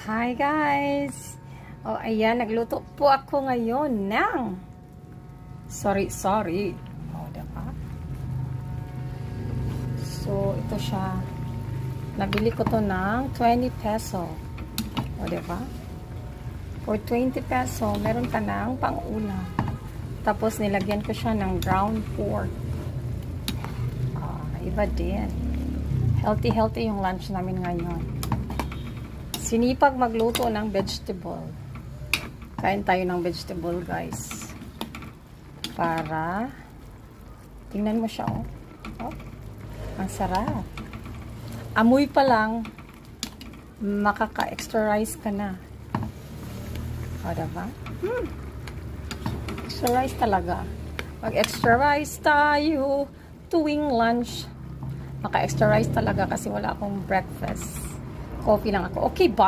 Hi guys! O ayan, nagluto po ako ngayon ng sorry. O, diba? So, ito siya. Nabili ko to ng 20 peso. O, diba? For 20 peso, meron ka ng pang-ulam. Tapos, nilagyan ko siya ng ground pork. Iba din. Healthy yung lunch namin ngayon. Sinipag magluto ng vegetable. Kain tayo ng vegetable, guys. Para tingnan mo siya, oh. Oh, ang sarap. Amoy pa lang, makaka-extra rice ka na. O, diba? Extra rice talaga. Mag-extra rice tayo tuwing lunch. Maka-extra rice talaga kasi wala akong breakfast. Coffee lang ako. Okay, bye.